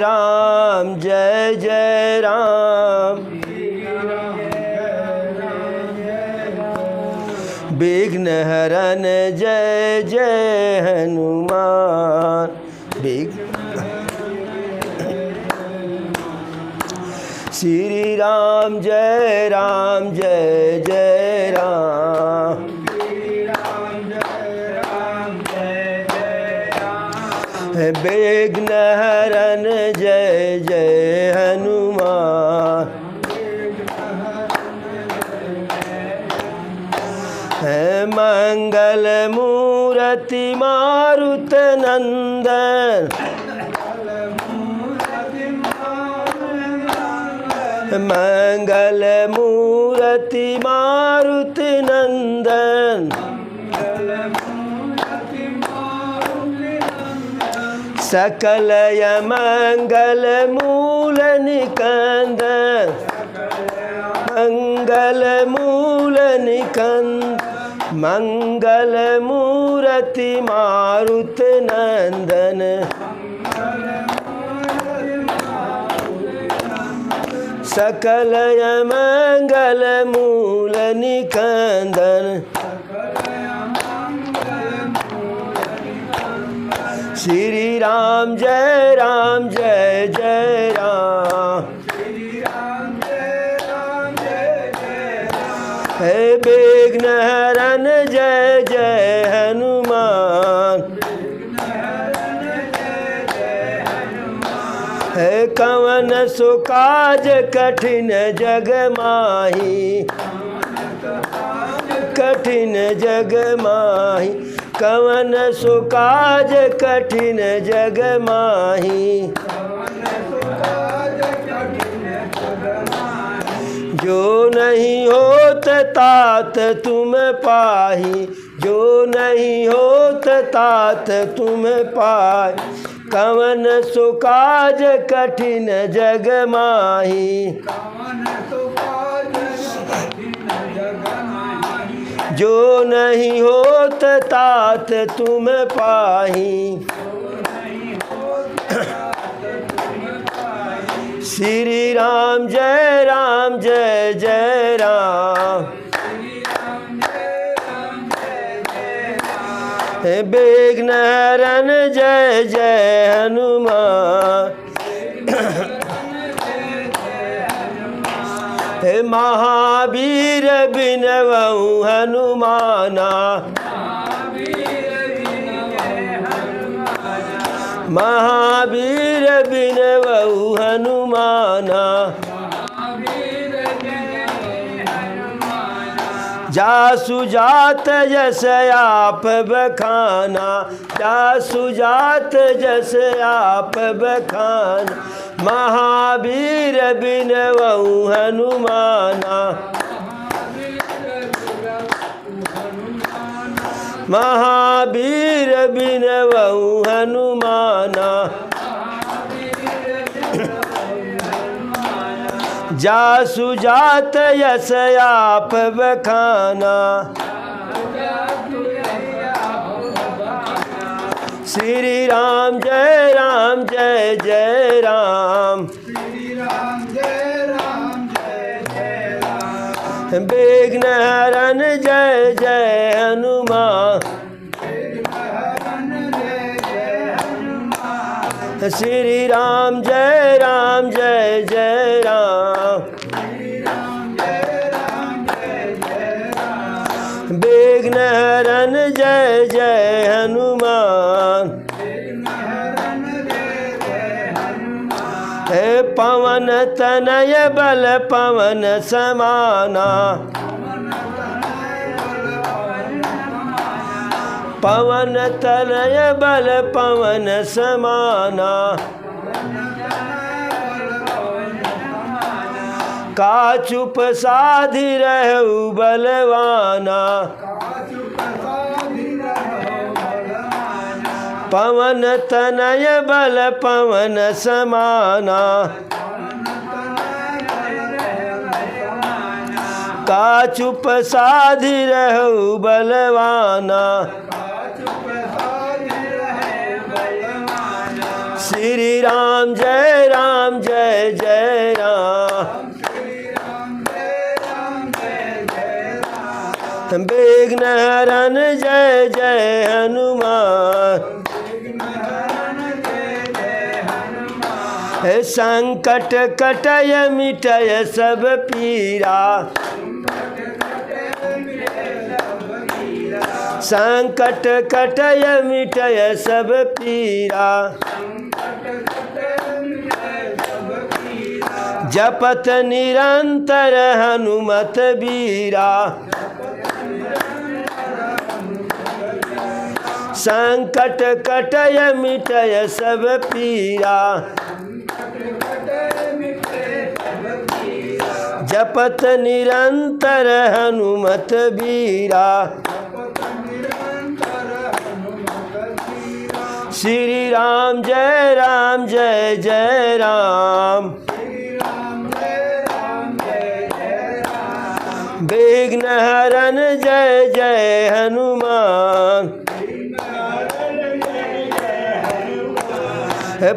राम जय जय राम। विघ्न हरन जय जय हनुमान। श्री राम जय जय राम। विघ्न हरन जय जय हनुमान। मंगल मूर्ति मारुत नंदन। मंगल मूर्ति मारुत नंदन। सकल मंगल मूल निकंदन। मंगल मूल निकंदन। मंगल मूर्ति मारुत नंदन। सकल मंगल मूल निकंदन। श्री राम जय जय राम। हे विघ्न हरन जय जय हनुमान। है कवन सो काज कठिन जग माही। कठिन जग माही। कवन सो काज कठिन जग माही। जो नहीं होत तात तुम पाही। जो नहीं होत तात तुम पाही। कवन सो काज कठिन जग माही। जो नहीं होत तात तुम पाही। श्री राम जय जय राम। विघ्न हरन जय जय हनुमान। महावीर बिनवऊ हनुमाना। महावीर बिनवऊ हनुमाना। जासु जात जस आप बखाना। जासु जात जस आप बखाना। महावीर बिनवऊ हनुमाना। महावीर बिनवऊ हनुमाना। जासु जात यस आप बखाना। श्री राम जय जय राम। विघ्न हरन जय जय हनुमान। श्री राम जय जय राम। विघ्न हरन जय जय हनुमान। हे पवन तनय बल पवन समाना। पवन तनय बल पवन समाना। का चुप साधि रहु बलवाना। पवन तनय बल पवन समाना। का चुप साधि रहु बलवाना। श्री राम जय जय राम। विघ्न हरन जय जय हनुमान। संकट कटय मिटय सब पीरा। संकट कटय मिटय सब पीरा। जपत निरंतर हनुमत बीरा। संकट कटय मिटय सब पीरा। जपत निरंतर हनुमत बीरा। श्री राम जय जय राम। विघ्न हरन जय जय हनुमान।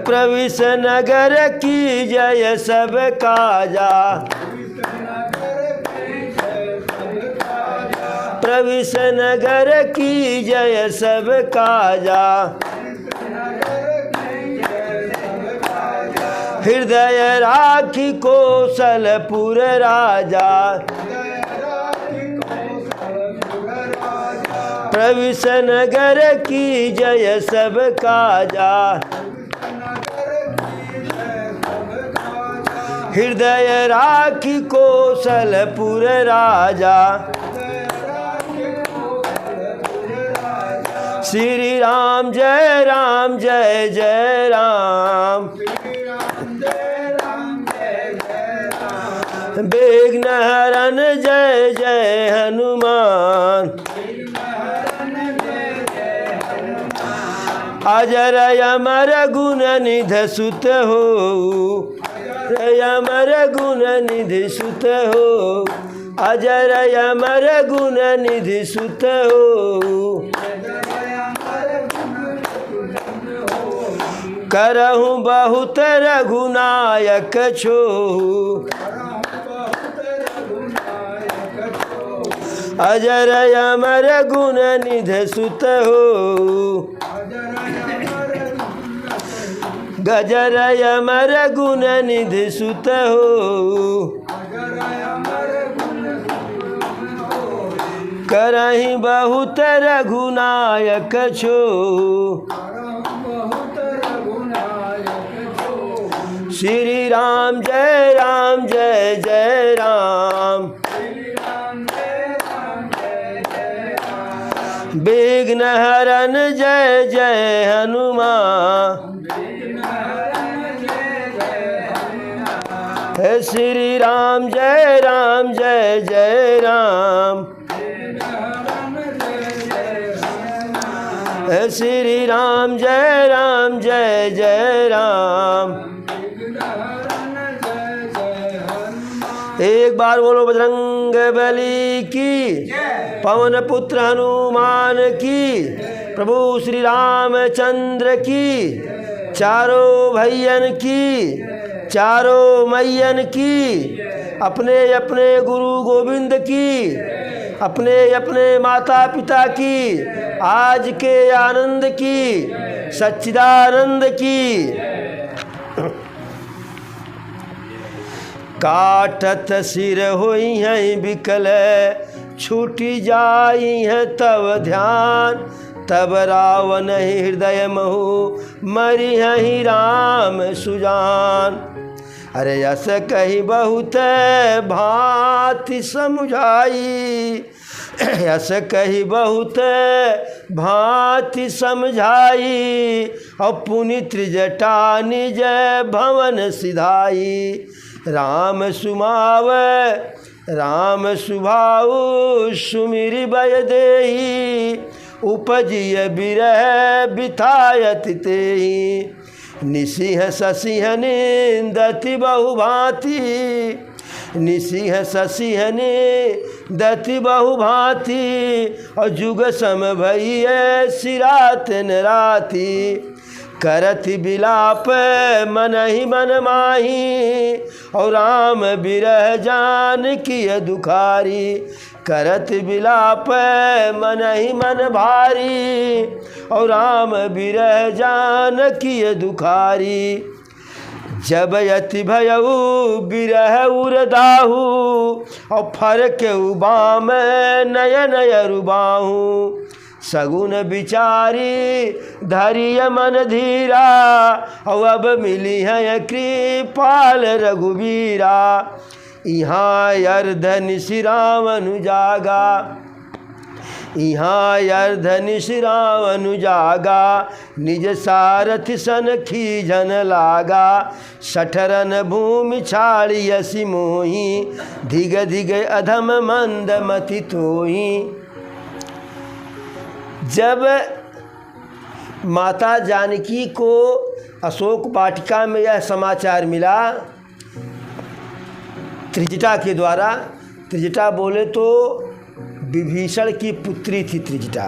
प्रविश नगर की जय सब काजा। प्रविश नगर की जय सब काजा। हृदय राखी कौशलपुर राजा। प्रविश नगर की जय सब काजा। हृदय राखी कौशलपुर राजा। श्री राम जय जय राम। विघ्न हरन जय जय हनुमान। अजर अमर गुण निधि सुत हो। अमर गुण निधि सुत हो। अजर अमर गुण निधि सुत हो। करहु बहुत रघुनायक छोहु। अजर अमर गुण निधि सुत हो। गजर अमर गुण निधि सुत हो। करहि बहुत रघुनायक छोहु। श्री राम जय जय राम। विघ्न हरन जय जय हनुमान। श्री राम जय जय राम। श्री राम जय जय राम। एक बार बोलो बजरंग बली की, पवन पुत्र हनुमान की, प्रभु श्री रामचंद्र की, चारों भैयन की, चारों मैयन की, अपने अपने गुरु गोविंद की, अपने अपने माता पिता की, आज के आनंद की, सच्चिदानंद की। काटत सिर होई हैं विकल, छूटी जाई हैं तब ध्यान। तब रावण हृदय महु मरी हैं राम सुजान। अरे यस कही बहुत भांति समझाई। यस कही बहुत भांति समझाई। और पुनि त्रिजटा निज भवन सिधाई। राम सुमाव राम सुभाऊ सुमिरि बय देहि। उपजिय बिरह बिथायत तेहि। निसिंह ससिंह निंदति बहुभांति। निसिंह ससिंह निंदति बहुभांति। और जुग सम भइय सिरात न राति। करत बिलाप मन ही मन माही, और राम बिरह जान किय दुखारी। करत बिलाप मन ही मन भारी, और राम बिरह जान किय दुखारी। जब यति भयऊ बिरह उरदाहू, और फरक उबाम नयन अरुबाहू। सगुन बिचारी धरिय मन धीरा, और अब मिली है कृपाल रघुबीरा। यहाँ अर्ध निशिरावनु जागा, यहाँ अर्ध निशिरावनु जागा। निज सारथि सन खीजन लागा, सठरन भूमि छाड़ियसि मोही। धिग धिग अधम मंद मति तोही। जब माता जानकी को अशोक वाटिका में यह समाचार मिला त्रिजटा के द्वारा, त्रिजटा बोले तो विभीषण की पुत्री थी त्रिजटा,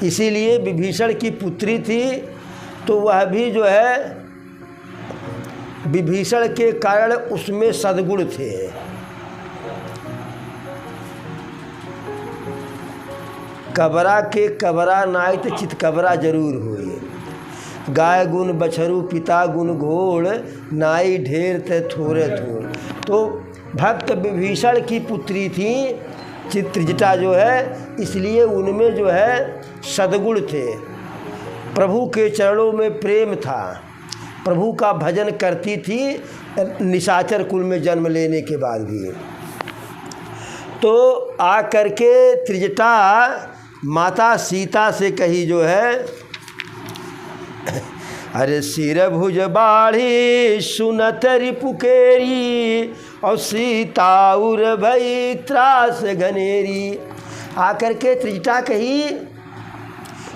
इसीलिए विभीषण की पुत्री थी, तो वह भी जो है विभीषण के कारण उसमें सद्गुण थे। कबरा के कबरा नायत चित कबरा जरूर होए। गाय गुण बछरू पिता गुण घोड़, नाई ढेर ते थोड़े थोड़। तो भक्त विभीषण की पुत्री थी त्रिजटा जो है, इसलिए उनमें जो है सद्गुण थे। प्रभु के चरणों में प्रेम था, प्रभु का भजन करती थी निशाचर कुल में जन्म लेने के बाद भी। तो आ करके त्रिजटा माता सीता से कही जो है, अरे सिर भुज बाढ़ी सुनत रिपुकेरी, और सीता उर भई त्रास घनेरी। आकर के त्रिजटा कही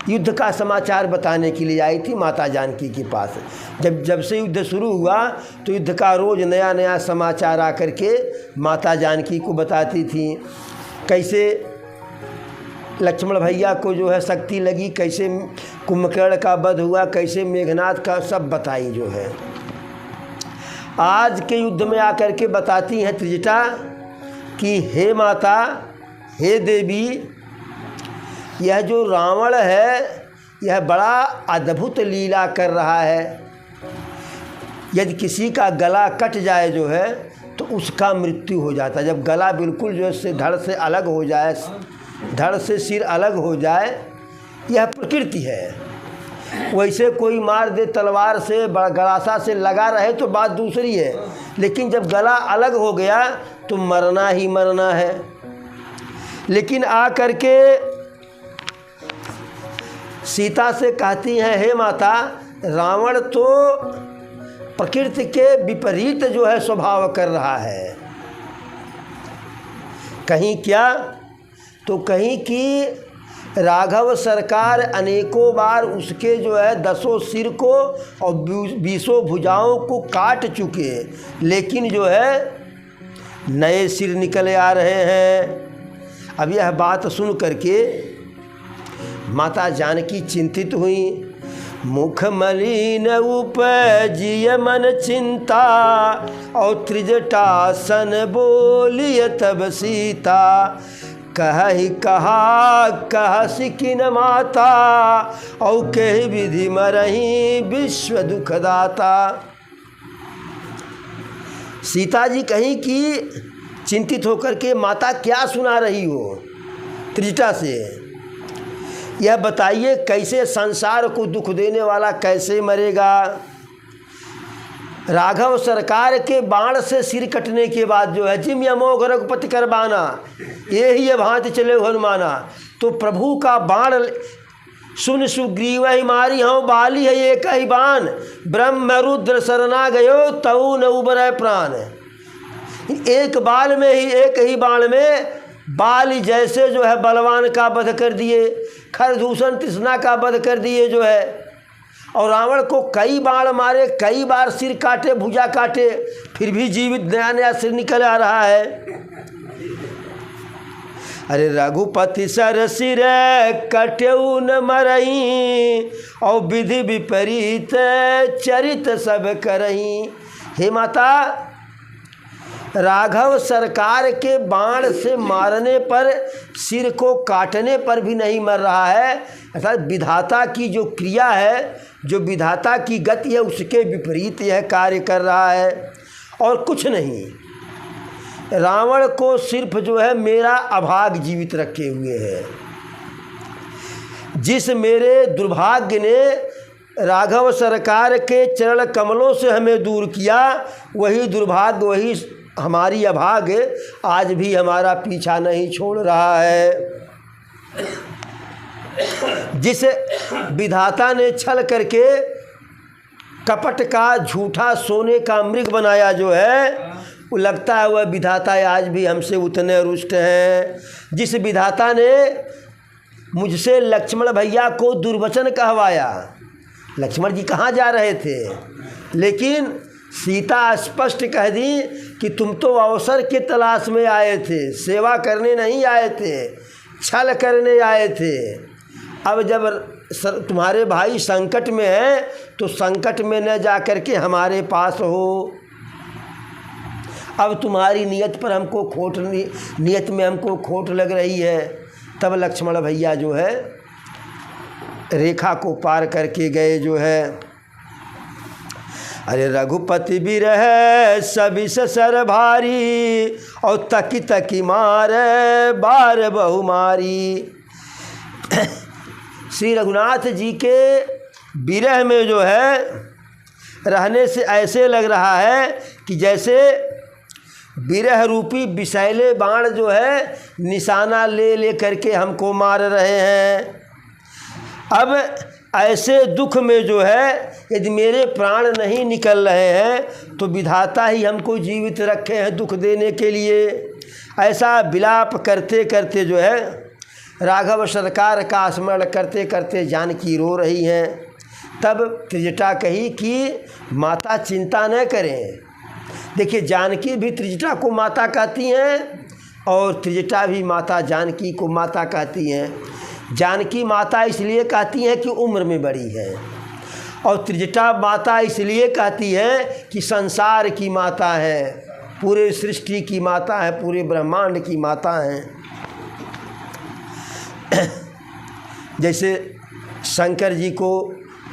युद्ध का समाचार बताने के लिए आई थी माता जानकी के पास। जब से युद्ध शुरू हुआ तो युद्ध का रोज़ नया नया समाचार आकर के माता जानकी को बताती थी। कैसे लक्ष्मण भैया को जो है शक्ति लगी, कैसे कुंभकर्ण का वध हुआ, कैसे मेघनाथ का, सब बताई जो है। आज के युद्ध में आकर के बताती हैं त्रिजटा कि हे माता, हे देवी, यह जो रावण है यह बड़ा अद्भुत लीला कर रहा है। यदि किसी का गला कट जाए जो है तो उसका मृत्यु हो जाता है। जब गला बिल्कुल जो है धड़ से अलग हो जाए, धड़ से सिर अलग हो जाए, यह प्रकृति है। वैसे कोई मार दे तलवार से, गलासा से लगा रहे तो बात दूसरी है, लेकिन जब गला अलग हो गया तो मरना ही मरना है। लेकिन आ करके सीता से कहती हैं, हे माता, रावण तो प्रकृति के विपरीत जो है स्वभाव कर रहा है। कहीं क्या तो कहीं कि राघव सरकार अनेकों बार उसके जो है 10 सिर को और 20 भुजाओं को काट चुके, लेकिन जो है नए सिर निकले आ रहे हैं। अब यह बात सुन करके माता जानकी चिंतित हुई। मुख मलिन उपजिय मन चिंता, और त्रिजटा सन बोलिय तब सीता। कहि कहा कह सिकिन माता, और कहि विधि मरही विश्व दुखदाता। सीता जी कहीं कि चिंतित होकर के, माता क्या सुना रही हो त्रिजटा से, यह बताइए कैसे संसार को दुख देने वाला कैसे मरेगा। राघव सरकार के बाण से सिर कटने के बाद जो है जिम यमोघ रघुपति करबाना, ये ही ये भांति चले हनुमाना। तो प्रभु का बाण सुन सुग्रीव ही मारी हूँ बाली है एक ही बाण, ब्रह्म रुद्र शरणा गयो तऊ न उबरय प्राण। एक बाल में ही, एक ही बाण में बाली जैसे जो है बलवान का वध कर दिए, खरदूषण तृष्णा का वध कर दिए जो है, और रावण को कई बाण मारे, कई बार सिर काटे, भुजा काटे, फिर भी जीवित नया नया सिर निकल आ रहा है। अरे रघुपति सर सिर कट्यऊ न मरई, और विधि विपरीत चरित सब करई। हे माता, राघव सरकार के बाण से मारने पर, सिर को काटने पर भी नहीं मर रहा है। अर्थात विधाता की जो क्रिया है, जो विधाता की गति है, उसके विपरीत यह कार्य कर रहा है और कुछ नहीं। रावण को सिर्फ जो है मेरा अभाग जीवित रखे हुए है। जिस मेरे दुर्भाग्य ने राघव सरकार के चरण कमलों से हमें दूर किया, वही दुर्भाग्य, वही हमारी अभाग्य आज भी हमारा पीछा नहीं छोड़ रहा है। जिस विधाता ने छल करके कपट का, झूठा सोने का मृग बनाया जो है, वो लगता है वह विधाता आज भी हमसे उतने रुष्ट हैं। जिस विधाता ने मुझसे लक्ष्मण भैया को दुर्वचन कहवाया, लक्ष्मण जी कहाँ जा रहे थे, लेकिन सीता स्पष्ट कह दी कि तुम तो अवसर के तलाश में आए थे, सेवा करने नहीं आए थे, छल करने आए थे। अब जब तुम्हारे भाई संकट में हैं तो संकट में न जा कर के हमारे पास हो। अब तुम्हारी नियत पर हमको खोट, नियत में हमको खोट लग रही है। तब लक्ष्मण भैया जो है रेखा को पार करके गए जो है। अरे रघुपति भी रहे सभी सर भारी, और तकी तकी मार बार बहुमारी। श्री रघुनाथ जी के विरह में जो है रहने से ऐसे लग रहा है कि जैसे विरह रूपी विषैले बाण जो है निशाना ले ले करके हमको मार रहे हैं। अब ऐसे दुख में जो है यदि मेरे प्राण नहीं निकल रहे हैं तो विधाता ही हमको जीवित रखे हैं दुख देने के लिए। ऐसा विलाप करते करते जो है राघव सरकार का स्मरण करते करते जानकी रो रही हैं। तब त्रिजटा कही कि माता चिंता न करें। देखिए, जानकी भी त्रिजटा को माता कहती हैं और त्रिजटा भी माता जानकी को माता कहती हैं। जानकी माता इसलिए कहती हैं कि उम्र में बड़ी है, और त्रिजटा माता इसलिए कहती है कि संसार की माता है, पूरे सृष्टि की माता है, पूरे ब्रह्मांड की माता हैं। जैसे शंकर जी को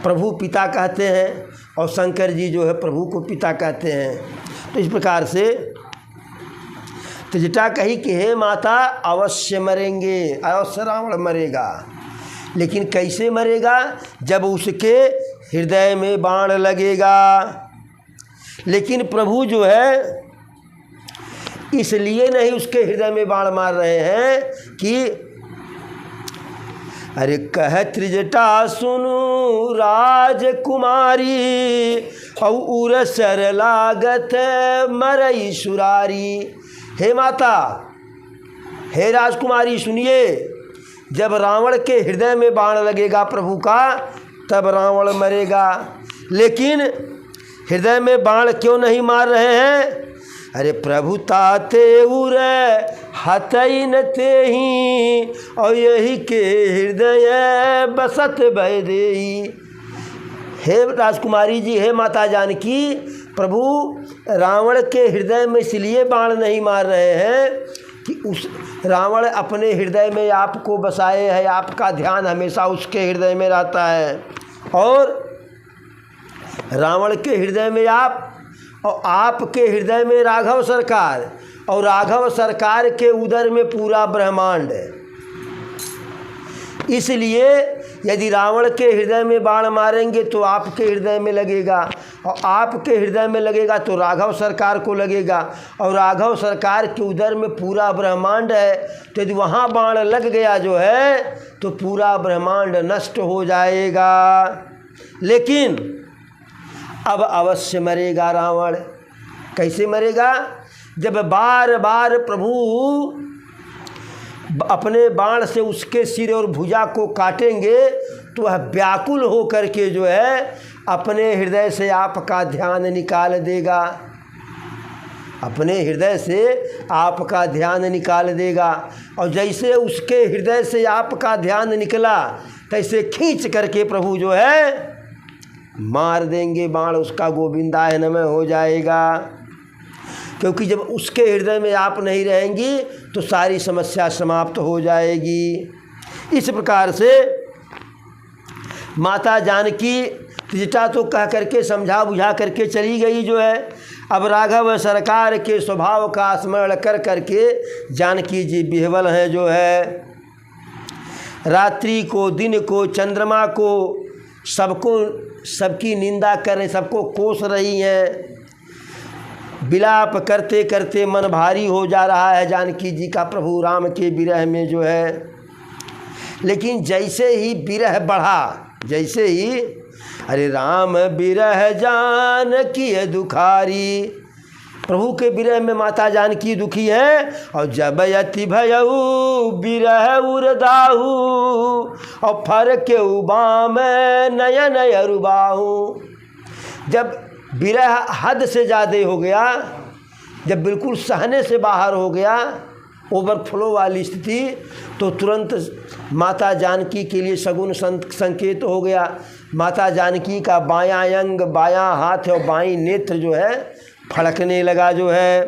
प्रभु पिता कहते हैं और शंकर जी जो है प्रभु को पिता कहते हैं। तो इस प्रकार से त्रिजटा कही कि हे माता, अवश्य मरेंगे, अवश्य रावण मरेगा, लेकिन कैसे मरेगा? जब उसके हृदय में बाण लगेगा। लेकिन प्रभु जो है इसलिए नहीं उसके हृदय में बाण मार रहे हैं कि अरे कह त्रिजटा सुनु राजकुमारी, और सर लागत मरई सुरारी। हे माता, हे राजकुमारी सुनिए, जब रावण के हृदय में बाण लगेगा प्रभु का तब रावण मरेगा। लेकिन हृदय में बाण क्यों नहीं मार रहे हैं? अरे प्रभु ताते उर हतई न तेही, और यही के हृदय बसत भय देई। हे राजकुमारी जी, हे माता जानकी, प्रभु रावण के हृदय में इसलिए बाण नहीं मार रहे हैं कि उस रावण अपने हृदय में आपको बसाए है, आपका ध्यान हमेशा उसके हृदय में रहता है, और रावण के हृदय में आप, और आपके हृदय में राघव सरकार, और राघव सरकार के उदर में पूरा ब्रह्मांड है। इसलिए यदि रावण के हृदय में बाण मारेंगे तो आपके हृदय में लगेगा, और आपके हृदय में लगेगा तो राघव सरकार को लगेगा, और राघव सरकार के उदर में पूरा ब्रह्मांड है। तो यदि वहाँ बाण लग गया जो है तो पूरा ब्रह्मांड नष्ट हो जाएगा। लेकिन अब अवश्य मरेगा रावण। कैसे मरेगा? जब बार बार प्रभु अपने बाण से उसके सिर और भुजा को काटेंगे तो वह व्याकुल हो करके जो है अपने हृदय से आपका ध्यान निकाल देगा। अपने हृदय से आपका ध्यान निकाल देगा। और जैसे उसके हृदय से आपका ध्यान निकला तैसे खींच करके प्रभु जो है मार देंगे बाण, उसका गोविंदाय नमः हो जाएगा। क्योंकि जब उसके हृदय में आप नहीं रहेंगी तो सारी समस्या समाप्त हो जाएगी। इस प्रकार से माता जानकी त्रिजटा तो कह करके समझा बुझा करके चली गई जो है। अब राघव सरकार के स्वभाव का स्मरण कर करके जानकी जी विह्वल हैं जो है। रात्रि को, दिन को, चंद्रमा को, सबको सबकी निंदा कर रही, सबको कोस रही हैं। विलाप करते करते मन भारी हो जा रहा है जानकी जी का प्रभु राम के विरह में जो है। लेकिन जैसे ही विरह बढ़ा, जैसे ही अरे राम विरह जानकी दुखारी, प्रभु के विरह में माता जानकी दुखी है। और जब यति भयऊ विरह उरदाहू और फर के उबा में नयन अरुबाहू, जब विरह हद से ज़्यादा हो गया, जब बिल्कुल सहने से बाहर हो गया, ओवरफ्लो वाली स्थिति, तो तुरंत माता जानकी के लिए सगुन संकेत हो गया। माता जानकी का बायां अंग, बायां हाथ और बाईं नेत्र जो है फड़कने लगा जो है।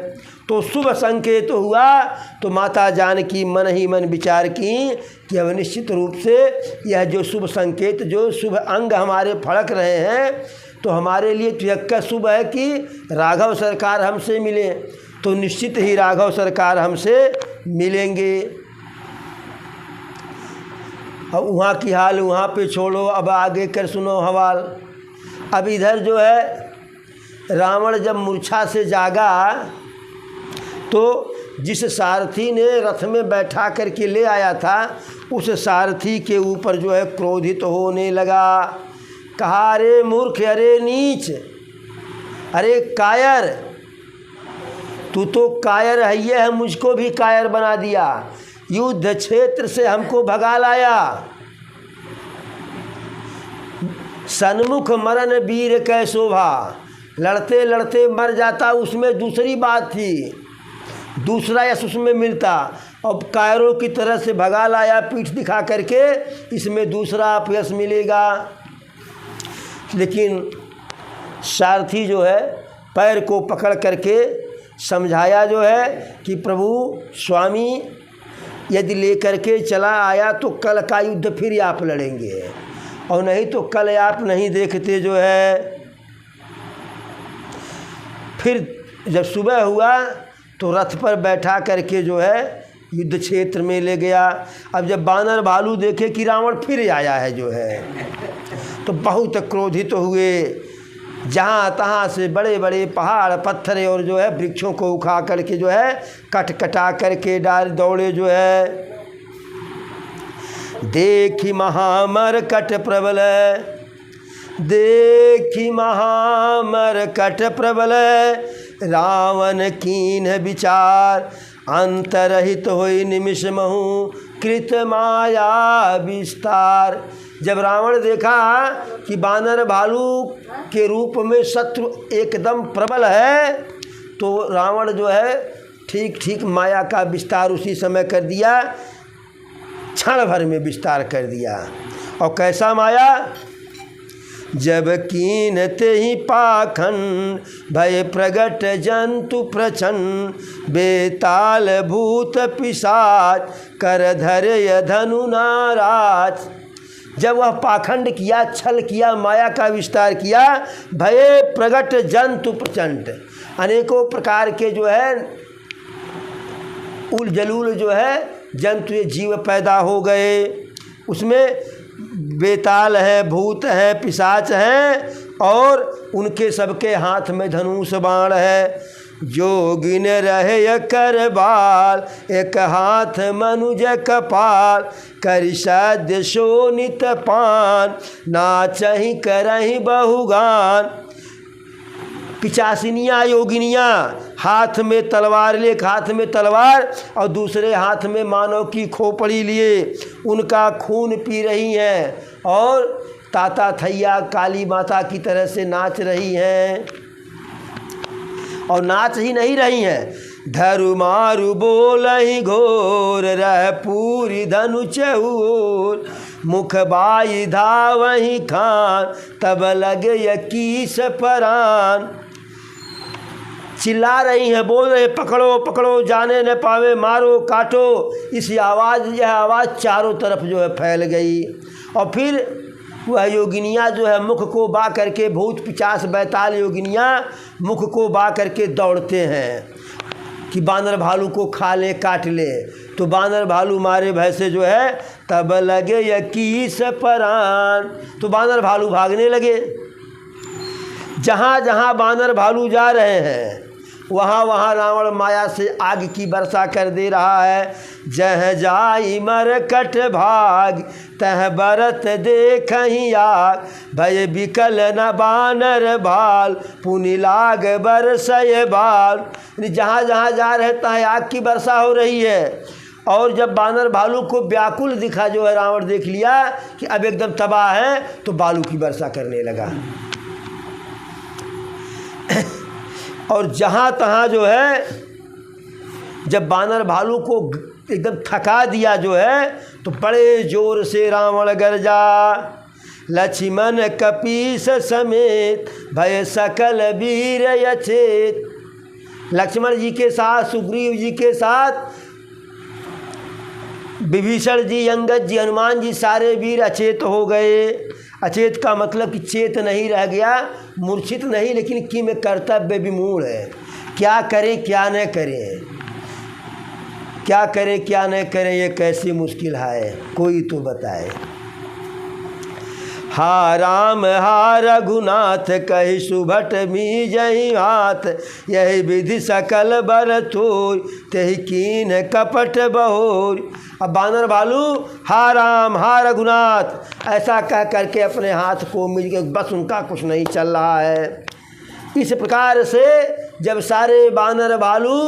तो शुभ संकेत हुआ। तो माता जानकी मन ही मन विचार की कि अब निश्चित रूप से यह जो शुभ संकेत, जो शुभ अंग हमारे फड़क रहे हैं, तो हमारे लिए तो यक्का शुभ है कि राघव सरकार हमसे मिले। तो निश्चित ही राघव सरकार हमसे मिलेंगे। अब वहाँ की हाल वहाँ पे छोड़ो, अब आगे कर सुनो हवाल। अब इधर जो है रावण जब मूर्छा से जागा तो जिस सारथी ने रथ में बैठा करके ले आया था, उस सारथी के ऊपर जो है क्रोधित होने लगा। कहा, अरे मूर्ख, अरे नीच, अरे कायर, तू तो कायर है, ये है, मुझको भी कायर बना दिया, युद्ध क्षेत्र से हमको भगा लाया। सन्मुख मरण वीर कै शोभा, लड़ते लड़ते मर जाता उसमें दूसरी बात थी, दूसरा यश उसमें मिलता। अब कायरों की तरह से भगा लाया पीठ दिखा करके, इसमें दूसरा यश मिलेगा। लेकिन सारथी जो है पैर को पकड़ करके समझाया जो है कि प्रभु स्वामी यदि लेकर के चला आया तो कल का युद्ध फिर आप लड़ेंगे, और नहीं तो कल आप नहीं देखते जो है। फिर जब सुबह हुआ तो रथ पर बैठा करके जो है युद्ध क्षेत्र में ले गया। अब जब बानर भालू देखे कि रावण फिर आया है जो है, तो बहुत क्रोधित हुए। जहाँ तहाँ से बड़े बड़े पहाड़ पत्थर और जो है वृक्षों को उखा करके जो है कट कटा करके डाल दौड़े जो है। देखी महामर कट प्रबल, देखी महामर कट प्रबल, रावण कीन विचार, अंतरहित होई निमिष महु कृत माया विस्तार। जब रावण देखा कि बानर भालू के रूप में शत्रु एकदम प्रबल है, तो रावण जो है ठीक ठीक माया का विस्तार उसी समय कर दिया, क्षण भर में विस्तार कर दिया। और कैसा माया? जब कीनते ही पाखंड, भय प्रगट जंतु प्रचंड, बेताल भूत पिशाच, कर धरे धनु नाराज। जब वह पाखंड किया, छल किया, माया का विस्तार किया, भय प्रगट जंतु प्रचंड, अनेकों प्रकार के जो है उल जलूल जो है जंतु जीव पैदा हो गए। उसमें बेताल है, भूत है, पिशाच हैं, और उनके सबके हाथ में धनुष बाण है। जोगिन रहे कर बाल, एक हाथ मनुज कपाल, कर सद्य शोनित पान, नाचहि करहि बहुगान। पिचासिनियाँ योगिनियाँ हाथ में तलवार ले, एक हाथ में तलवार और दूसरे हाथ में मानव की खोपड़ी लिए उनका खून पी रही हैं, और ताता थैया काली माता की तरह से नाच रही हैं। और नाच ही नहीं रही हैं। धरु मारु बोलहि घोर रह पूरी धनु चहूर मुख बाई धावहि खान तब लगे यकीस परान। चिल्ला रही हैं, बोल रहे पकड़ो पकड़ो जाने न पावे, मारो काटो। इस आवाज़ यह आवाज़ चारों तरफ जो है फैल गई। और फिर वह योगिनियाँ जो है मुख को बा करके, भूत पिचास बैताल योगिनियाँ मुख को बा करके दौड़ते हैं कि बानर भालू को खा ले काट ले। तो बानर भालू मारे भय से जो है तब लगे यकीस परान, तो बानर भालू भागने लगे। जहाँ जहाँ बानर भालू जा रहे हैं वहाँ वहाँ रावण माया से आग की वर्षा कर दे रहा है। जह जाई मरकट भाग तह बरत देखहि आग भय बिकल न बानर भाल पुनि लाग बरसय बाल। जहाँ जहाँ जा रहे तहाँ आग की वर्षा हो रही है। और जब बानर भालू को व्याकुल दिखा जो है, रावण देख लिया कि अब एकदम तबाह है, तो बालू की वर्षा करने लगा। और जहाँ तहाँ जो है जब बानर भालू को एकदम थका दिया जो है, तो बड़े जोर से रावण गरजा। लक्ष्मण कपीस समेत भय सकल वीर अचेत। लक्ष्मण जी के साथ, सुग्रीव जी के साथ विभीषण जी, अंगद जी, हनुमान जी, सारे वीर अचेत हो गए। अचेत का मतलब कि चेत नहीं रह गया, मूर्छित नहीं, लेकिन कि में कर्तव्य विमूढ़ है। क्या करें क्या न करें, क्या करें क्या न करें, ये कैसी मुश्किल है, कोई तो बताए। हा राम हा रघुनाथ कहि सुभट मीजहि हाथ यही विधि सकल बर तोर तेहि कीन कपट बहोर। अब बानर भालू हा राम हा रघुनाथ ऐसा कह करके अपने हाथ को मिल के, बस उनका कुछ नहीं चल रहा है। इस प्रकार से जब सारे बानर भालू,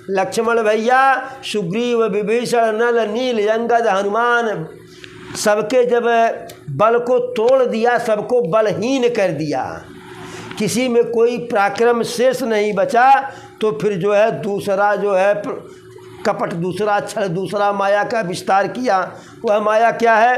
लक्ष्मण भैया, सुग्रीव, विभीषण, नल, नील, अंगद, हनुमान, सबके जब बल को तोड़ दिया, सबको बलहीन कर दिया, किसी में कोई पराक्रम शेष नहीं बचा, तो फिर जो है दूसरा जो है कपट, दूसरा छल, दूसरा माया का विस्तार किया। वह माया क्या है?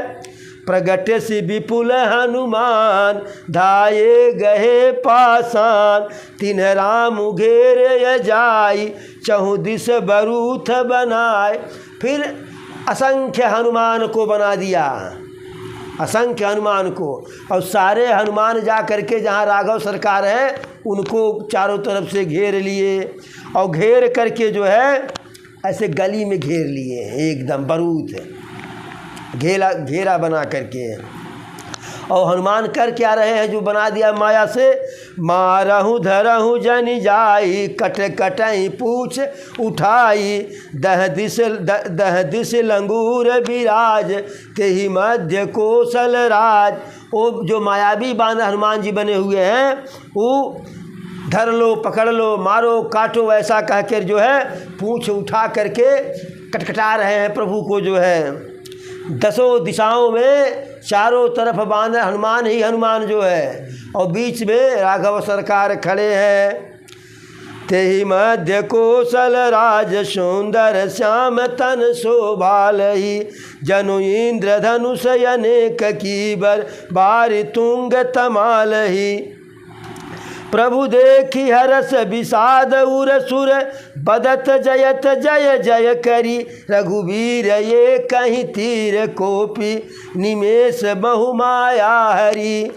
प्रगटे से विपुल हनुमान धाये गहे पासान तीन राम घेरे जाई चहु दिस बरूथ बनाए। फिर असंख्य हनुमान को बना दिया, असंख्य हनुमान को, और सारे हनुमान जा करके जहाँ राघव सरकार है उनको चारों तरफ से घेर लिए, और घेर करके जो है ऐसे गली में घेर लिए, एकदम बरूथ घेरा बना करके। और हनुमान कर क्या रहे हैं जो बना दिया माया से? मारहूँ धरहूँ जन जाई कट कटई पूछ उठाई दह दिस लंगूर विराज तेहि मध्य कौशल राज। वो जो मायावी बान हनुमान जी बने हुए हैं वो धर लो पकड़ लो मारो काटो ऐसा कह कर जो है पूँछ उठा करके कटकटा रहे हैं प्रभु को। जो है दसों दिशाओं में चारों तरफ बांध हनुमान ही हनुमान जो है, और बीच में राघव सरकार खड़े हैं। तेहि मध्य कौशल राज सुंदर श्याम तन शोभालहि जनु इंद्र धनुष अनेक कीबर बारि तुंग तमालहि। प्रभु देखी हरस विषाद उर सुर बदत जयत जय जय करी रघुवीर ये कहीं तीर कोपी निमेष बहु माया हरि।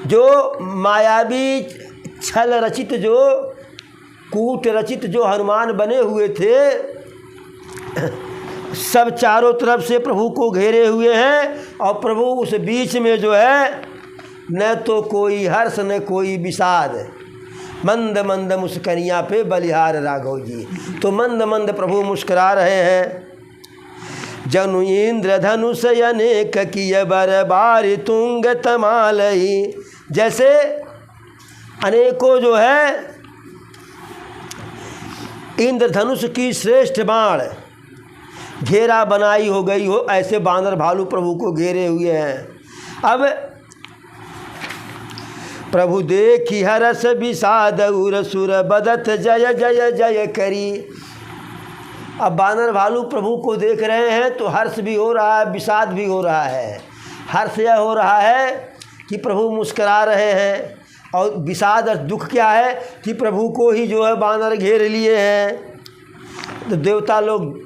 जो मायावी छल रचित, जो कूट रचित जो हनुमान बने हुए थे, सब चारों तरफ से प्रभु को घेरे हुए हैं, और प्रभु उस बीच में जो है न तो कोई हर्ष न कोई विषाद, मंद मंद मुस्करियाँ पे बलिहार राघव जी, तो मंद मंद प्रभु मुस्करा रहे हैं। जनु इंद्र धनुष अनेक किय बर बारि तुंग तमालहि। जैसे अनेकों जो है इंद्र धनुष की श्रेष्ठ बाण घेरा बनाई हो गई हो, ऐसे बानर भालू प्रभु को घेरे हुए हैं। अब प्रभु देखी हरस विषाद उर सुर बदत जय जय जय करी। अब बानर भालू प्रभु को देख रहे हैं तो हर्ष भी हो रहा है, विषाद भी हो रहा है। हर्ष यह हो रहा है कि प्रभु मुस्करा रहे हैं, और विषाद दुख क्या है कि प्रभु को ही जो है बानर घेर लिए हैं। तो देवता लोग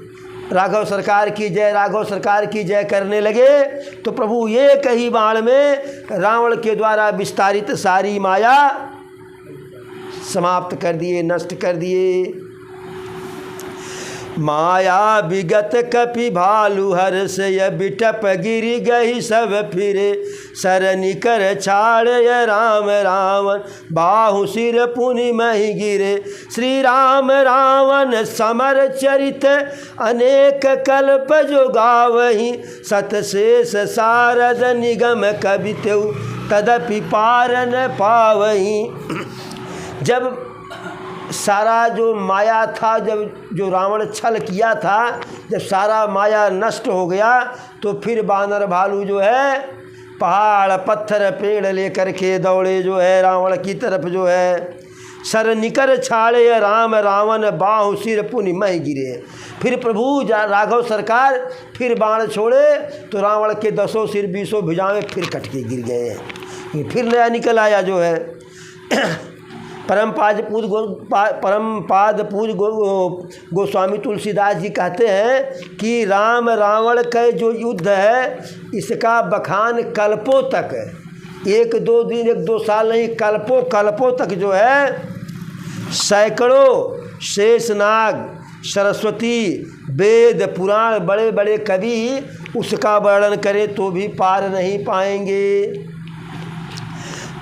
राघव सरकार की जय, राघव सरकार की जय करने लगे। तो प्रभु ये कही बाण में रावण के द्वारा विस्तारित सारी माया समाप्त कर दिए, नष्ट कर दिए। माया विगत कपि भालू हर्ष य बिटप गिरि गही सब फिरे। सरनि कर छाड़य राम रावण बाहु सिर पुनि महि गिरे। श्री राम रावण समर चरित अनेक कल्प जो गावहि। सत शेष सारद निगम कवितेउ तदपि पार न पावहि। जब सारा जो माया था, जब जो रावण छल किया था, जब सारा माया नष्ट हो गया तो फिर बानर भालू जो है पहाड़ पत्थर पेड़ लेकर के दौड़े जो है रावण की तरफ जो है। सर निकर छाड़े राम रावण बाहु सिर पुनि महि गिरे। फिर प्रभु राघव सरकार फिर बाण छोड़े तो रावण के 10 सिर 20 भुजाएं फिर कट के गिर गए। फिर नया निकल आया जो है। परम पाद पूज गोस्वामी तुलसीदास जी कहते हैं कि राम रावण का जो युद्ध है इसका बखान कल्पों तक, 1-2 दिन 1-2 साल नहीं, कल्पों तक जो है सैकड़ों शेषनाग सरस्वती वेद पुराण बड़े बड़े कवि उसका वर्णन करें तो भी पार नहीं पाएंगे।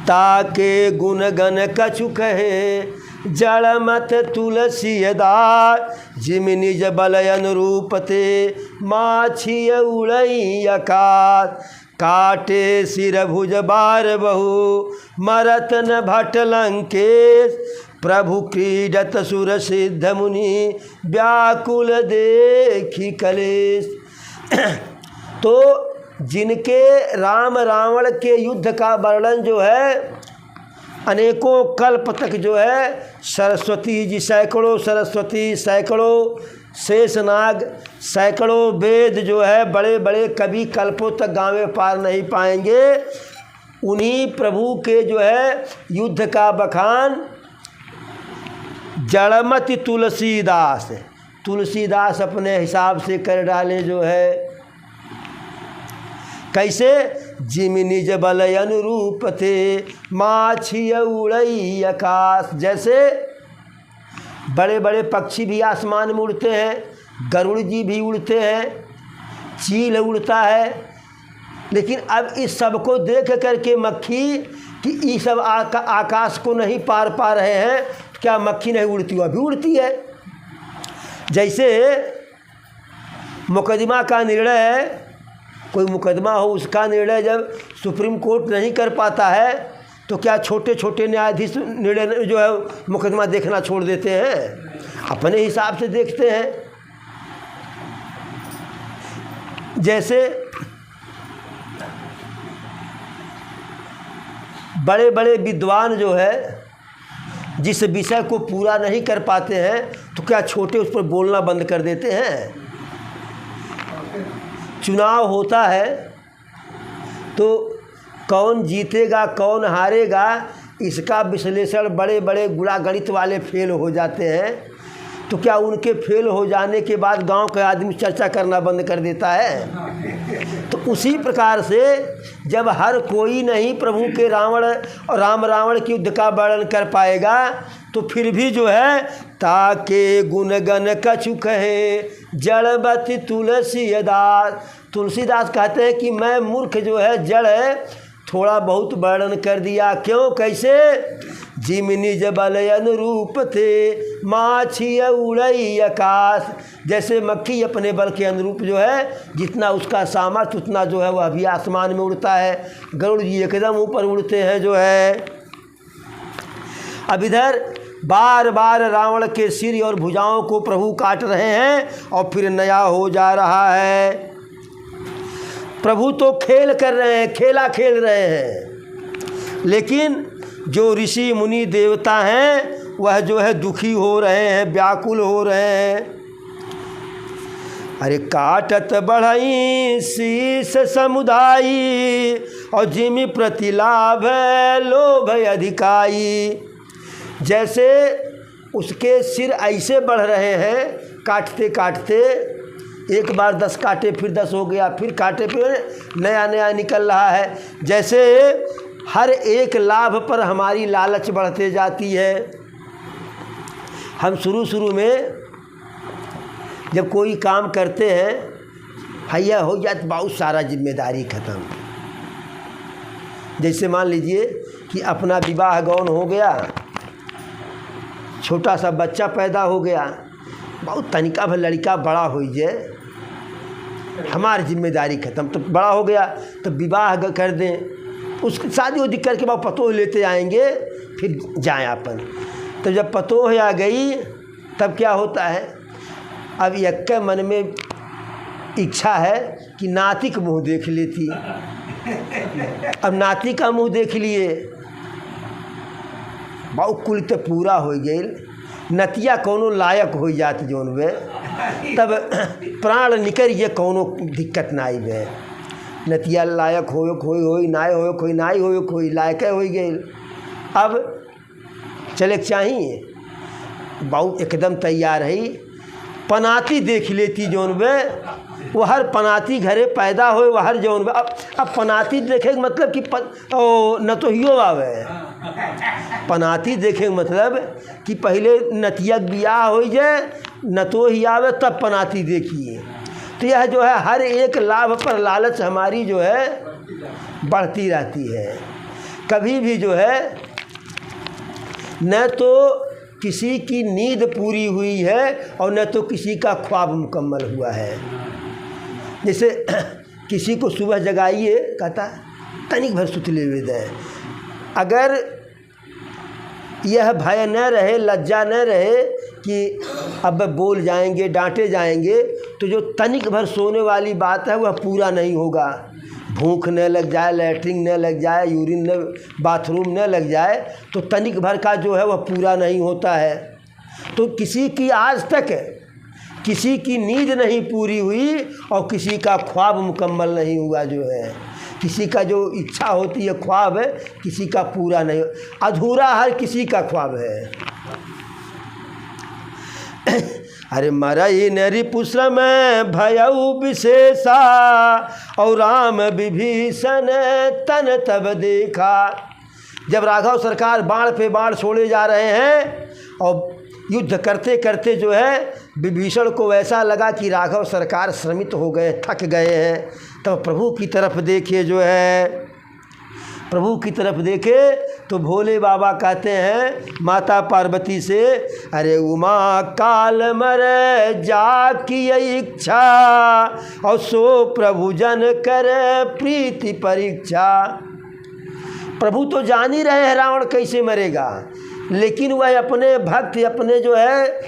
ताके गुण गण कछु कहे जड़ मत तुलसीदार। जिम निज बलय अनुरूप ते माछिय उड़ई आकाश। काटे सिर भुज बार बहु मरत न भट लंकेश। प्रभु क्रीडत सुर सिद्ध मुनि व्याकुल देखी कलेश। तो जिनके राम रावण के युद्ध का वर्णन जो है अनेकों कल्प तक जो है सरस्वती जी, सैकड़ों सरस्वती, सैकड़ों शेषनाग, सैकड़ों वेद जो है बड़े बड़े कवि कल्पों तक गाँव पार नहीं पाएंगे। उन्हीं प्रभु के जो है युद्ध का बखान जड़मति तुलसीदास अपने हिसाब से कर डाले जो है। कैसे? जिम निज बलय अनुरूप थे माछिय उड़ई आकाश। जैसे बड़े बड़े पक्षी भी आसमान में उड़ते हैं, गरुड़ जी भी उड़ते हैं, चील उड़ता है, लेकिन अब इस सब को देख करके मक्खी कि ये सब आकाश को नहीं पार पा रहे हैं, क्या मक्खी नहीं उड़ती? वह भी उड़ती है। जैसे मुकदमा का निर्णय, कोई मुकदमा हो उसका निर्णय जब सुप्रीम कोर्ट नहीं कर पाता है तो क्या छोटे छोटे न्यायाधीश निर्णय जो है मुकदमा देखना छोड़ देते हैं? अपने हिसाब से देखते हैं। जैसे बड़े बड़े विद्वान जो है जिस विषय को पूरा नहीं कर पाते हैं तो क्या छोटे उस पर बोलना बंद कर देते हैं? चुनाव होता है तो कौन जीतेगा कौन हारेगा इसका विश्लेषण बड़े बड़े गुणागणित वाले फेल हो जाते हैं, तो क्या उनके फेल हो जाने के बाद गांव के आदमी चर्चा करना बंद कर देता है? तो उसी प्रकार से जब हर कोई नहीं प्रभु के रावण और रावण के युद्ध का वर्णन कर पाएगा तो फिर भी जो है ताके गुण गण कछु कहे जड़बति तुलसीदास कहते हैं कि मैं मूर्ख जो है जड़ है थोड़ा बहुत वर्णन कर दिया। क्यों? कैसे? जिम निज बलय अनुरूप थे माछिय उड़ई आकाश। जैसे मक्खी अपने बल के अनुरूप जो है जितना उसका सामर्थ्य उतना जो है वह भी आसमान में उड़ता है। गरुड़ जी एकदम ऊपर उड़ते हैं जो है। अब इधर बार बार रावण के सिर और भुजाओं को प्रभु काट रहे हैं और फिर नया हो जा रहा है। प्रभु तो खेल कर रहे हैं, खेला खेल रहे हैं, लेकिन जो ऋषि मुनि देवता हैं वह जो है दुखी हो रहे हैं, व्याकुल हो रहे हैं। अरे काटत बढ़ई शीस समुदायी और जिमि प्रतिलाभ लोभ अधिकाई। जैसे उसके सिर ऐसे बढ़ रहे हैं काटते काटते, एक बार 10 काटे फिर 10 हो गया, फिर काटे फिर नया नया निकल रहा है। जैसे हर एक लाभ पर हमारी लालच बढ़ते जाती है। हम शुरू में जब कोई काम करते हैं, भैया हो जाए तो बहुत सारा जिम्मेदारी ख़त्म। जैसे मान लीजिए कि अपना विवाह गौन हो गया, छोटा सा बच्चा पैदा हो गया, बहुत तनिका भर लड़का बड़ा हो जाए, हमारी जिम्मेदारी ख़त्म। तो बड़ा हो गया तो विवाह कर दें, उसकी शादी उदी करके बाद पतोह लेते आएंगे, फिर जाएं अपन। तो जब पतोह आ गई तब क्या होता है, अब एक मन में इच्छा है कि नाती का मुँह देख लेती। अब नाती का मुँह देख लिए, बहुत कुल तो पूरा हो गई, नतिया कोनो लायक हो जात जोन वे, तब प्राण निकर ये कोनो दिक्कत ना आई वे। नतिया लायक हो कोई नाय हो कोई नाई हो कोई लायक हो गई। अब चले चाहिए, बहुत एकदम तैयार है, पनाती देख लेती जोन वे, वो हर पनाती घरे पैदा हो वह हर जौन। अब पनाती देखे के मतलब कि न तो हियो आवे, पनाती देखे के मतलब कि पहले नतिया बियाह हो जाए, न तो ही आवे तब पनाती देखिए। तो यह जो है हर एक लाभ पर लालच हमारी जो है बढ़ती रहती है। कभी भी जो है न तो किसी की नींद पूरी हुई है और न तो किसी का ख्वाब मुकम्मल हुआ है। जैसे किसी को सुबह जगाइए, कहता तनिक भर सुतले हुए दे। अगर यह भय न रहे, लज्जा न रहे कि अब बोल जाएंगे, डांटे जाएंगे, तो जो तनिक भर सोने वाली बात है वह पूरा नहीं होगा। भूख न लग जाए, लैट्रिन न लग जाए, यूरिन न, बाथरूम न लग जाए, तो तनिक भर का जो है वह पूरा नहीं होता है। तो किसी की आज तक किसी की नींद नहीं पूरी हुई और किसी का ख्वाब मुकम्मल नहीं हुआ जो है। किसी का जो इच्छा होती है ख्वाब है, किसी का पूरा नहीं, अधूरा हर किसी का ख्वाब है। अरे मरई नरी पुष्रम भयऊ विशेषा और राम विभीषण तन तब देखा। जब राघव सरकार बाण पे बाण छोड़े जा रहे हैं और युद्ध करते करते जो है विभीषण को वैसा लगा कि राघव सरकार श्रमित हो गए, थक गए हैं, तो प्रभु की तरफ देखे जो है, प्रभु की तरफ देखे तो भोले बाबा कहते हैं माता पार्वती से, अरे उमा काल मर जा की इच्छा और सो प्रभु जन कर प्रीति परीक्षा। प्रभु तो जान ही रहे हैं रावण कैसे मरेगा, लेकिन वह अपने भक्त, अपने जो है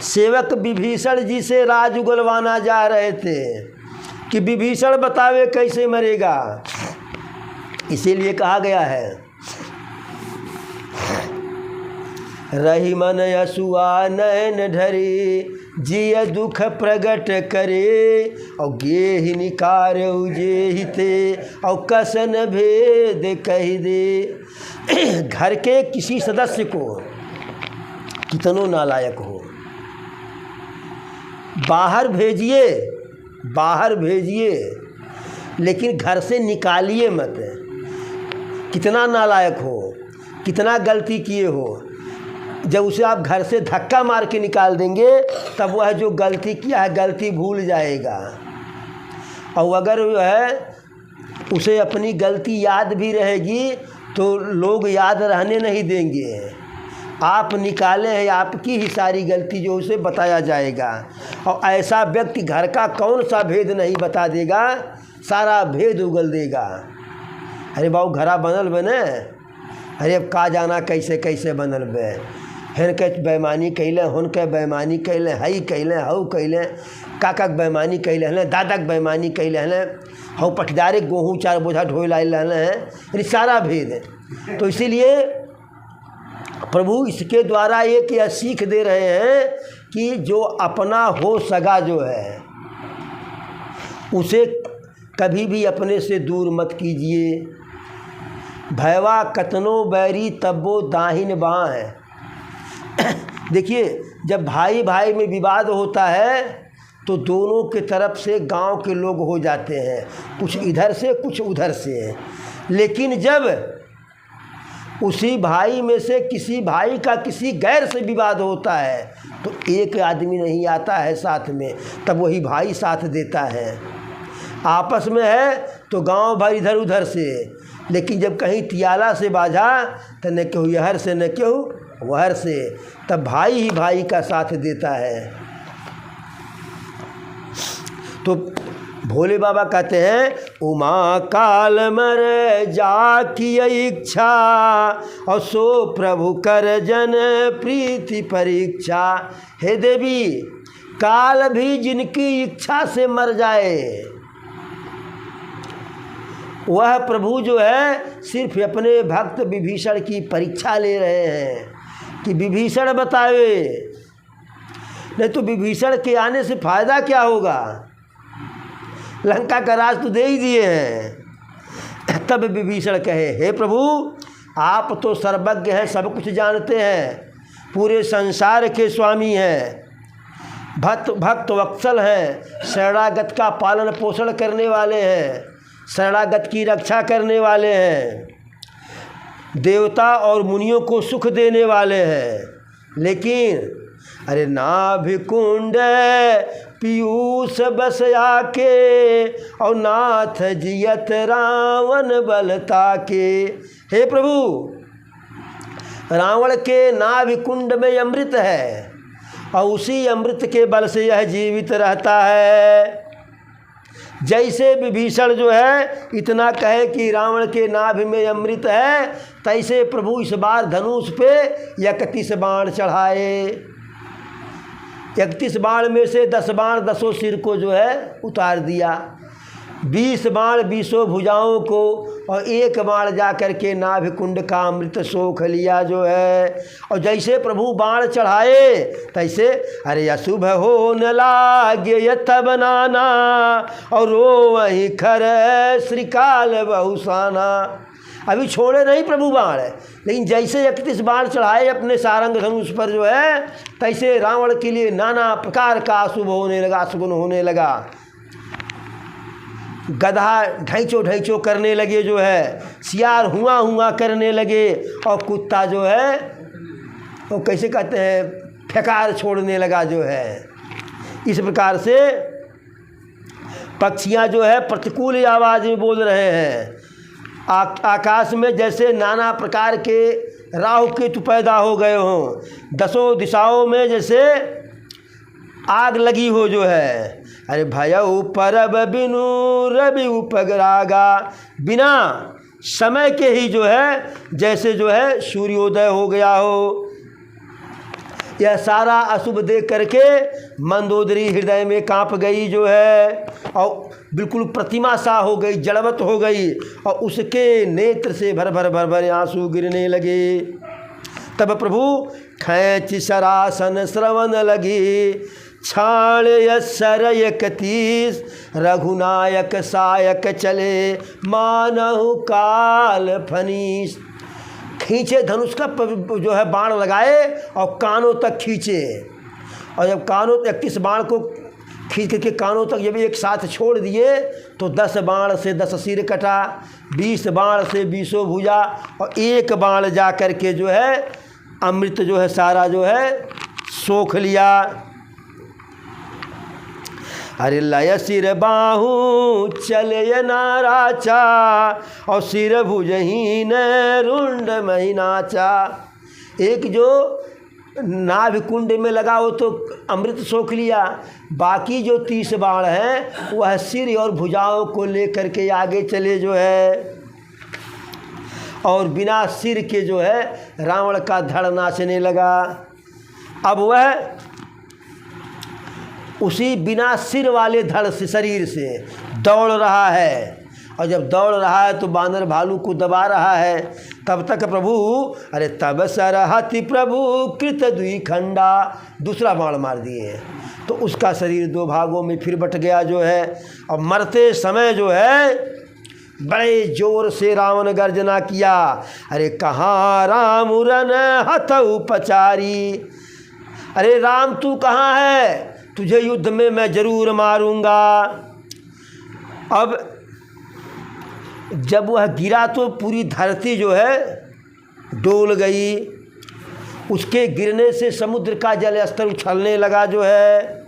सेवक विभीषण जी से राज उगलवाना जा रहे थे कि विभीषण बतावे कैसे मरेगा। इसीलिए कहा गया है रही मन यसुआ नयन ढरे जिय दुख प्रगट करे और गेहि निकार उजेहिते और कसन भेद कह दे। घर के किसी सदस्य को कितनों नालायक हो, बाहर भेजिए, बाहर भेजिए, लेकिन घर से निकालिए मत। कितना नालायक हो, कितना गलती किए हो, जब उसे आप घर से धक्का मार के निकाल देंगे तब वह जो गलती किया है गलती भूल जाएगा। और अगर जो है उसे अपनी गलती याद भी रहेगी तो लोग याद रहने नहीं देंगे। आप निकाले हैं, आपकी ही सारी गलती जो उसे बताया जाएगा। और ऐसा व्यक्ति घर का कौन सा भेद नहीं बता देगा, सारा भेद उगल देगा। अरे बाबू घरा बनल बने, अरे अब का जाना कैसे कैसे बनल बे, हेन के बेईमानी कैले, हुन के बेईमानी कैले, हई कैले, हऊ कैले, काका के बेईमानी कैले हन, दादा के बेईमानी कैले हन, हऊ पटदारे गेहूँ 4 बोझा ढोए लाए हैं, यानी सारा भेद है। तो इसीलिए प्रभु इसके द्वारा एक यह सीख दे रहे हैं कि जो अपना हो सगा जो है उसे कभी भी अपने से दूर मत कीजिए। भैवा कतनो बैरी तब्बो दाहिन बाँ है। देखिए, जब भाई भाई में विवाद होता है तो दोनों के तरफ से गांव के लोग हो जाते हैं, कुछ इधर से कुछ उधर से। लेकिन जब उसी भाई में से किसी भाई का किसी गैर से विवाद होता है तो एक आदमी नहीं आता है साथ में, तब वही भाई साथ देता है। आपस में है तो गांव भर इधर उधर से, लेकिन जब कहीं तियाला से बाझा तो न केहू यहर से न केहू वहर से, तब भाई ही भाई का साथ देता है। तो भोले बाबा कहते हैं, उमा काल मर जा की इच्छा और सो प्रभु कर जन प्रीति परीक्षा। हे देवी, काल भी जिनकी इच्छा से मर जाए वह प्रभु जो है सिर्फ अपने भक्त विभीषण की परीक्षा ले रहे हैं कि विभीषण बतावे, नहीं तो विभीषण के आने से फ़ायदा क्या होगा। लंका का राज तो दे ही दिए हैं। तब विभीषण कहे, हे प्रभु, आप तो सर्वज्ञ हैं, सब कुछ जानते हैं, पूरे संसार के स्वामी हैं, भक्त वत्सल हैं, शरणागत का पालन पोषण करने वाले हैं, शरणागत की रक्षा करने वाले हैं, देवता और मुनियों को सुख देने वाले हैं। लेकिन अरे नाभि कुंड पीयूष बस आके और नाथ जियत रावण बलता के। हे प्रभु, रावण के नाभि कुंड में अमृत है और उसी अमृत के बल से यह जीवित रहता है। जैसे विभीषण जो है इतना कहे कि रावण के नाभि में अमृत है, तैसे प्रभु इस बार धनुष पे 31 बाण चढ़ाए। 31 बाण में से 10 बाण 10 सिर को जो है उतार दिया, 20 बाण 20 भुजाओं को, और 1 बाण जा कर के नाभि कुंड का अमृत सोख लिया जो है। और जैसे प्रभु बाण चढ़ाए तैसे अरे अशुभ हो न लागे यथ बनाना और रो वहीं खर श्रीकाल बहुसाना। अभी छोड़े नहीं प्रभु बाण, लेकिन जैसे 31 बाण चढ़ाए अपने सारंग धनुष पर जो है, तैसे रावण के लिए नाना प्रकार का अशुभ होने लगा, अशुभ होने लगा। गधा ढैचो ढैचो करने लगे जो है, सियार हुआ हुआ करने लगे, और कुत्ता जो है वो कैसे कहते हैं फेकार छोड़ने लगा जो है। इस प्रकार से पक्षियाँ जो है प्रतिकूल आवाज़ में बोल रहे हैं। आकाश में जैसे नाना प्रकार के राहु केतु पैदा हो गए हों, 10 दिशाओं में जैसे आग लगी हो जो है। अरे भयउ परब बिनु रवि उपगरागा, बिना समय के ही जो है जैसे जो है सूर्योदय हो गया हो। यह सारा अशुभ देख करके मंदोदरी हृदय में कांप गई जो है, और बिल्कुल प्रतिमा सा हो गई, जड़वत हो गई, और उसके नेत्र से भर भर आंसू गिरने लगे। तब प्रभु खैंच सरासन श्रवण लगी, छाण यसर 31 रघुनायक सायक चले, मानहु काल फनीस। खींचे धनुष का जो है बाण लगाए और कानों तक खींचे, और जब कानों 31 बाण को खींच करके कानों तक जब एक साथ छोड़ दिए तो 10 बाण से 10 सिर कटा, 20 बाण से 20 भुजा, और 1 बाण जा कर के जो है अमृत जो है सारा जो है सोख लिया। अरे लय सिर बाहू चले नाराचा, और सिर भुजहीन रुंड महीनाचा। एक जो नाभि कुंड में लगा वो तो अमृत सोख लिया, बाकी जो 30 बाण हैं वह सिर और भुजाओं को लेकर के आगे चले जो है, और बिना सिर के जो है रावण का धड़ नाचने लगा। अब वह उसी बिना सिर वाले धड़ से शरीर से दौड़ रहा है, और जब दौड़ रहा है तो बानर भालू को दबा रहा है। तब तक प्रभु, अरे तब सरहति प्रभु कृत द्विखंडा, दूसरा बाण मार दिए तो उसका शरीर दो भागों में फिर बट गया जो है। और मरते समय जो है बड़े जोर से रावण गर्जना किया, अरे कहाँ राम उरन हथऊ पचारी, अरे राम तू कहाँ है, तुझे युद्ध में मैं जरूर मारूंगा। अब जब वह गिरा तो पूरी धरती जो है डोल गई, उसके गिरने से समुद्र का जल स्तर उछलने लगा जो है।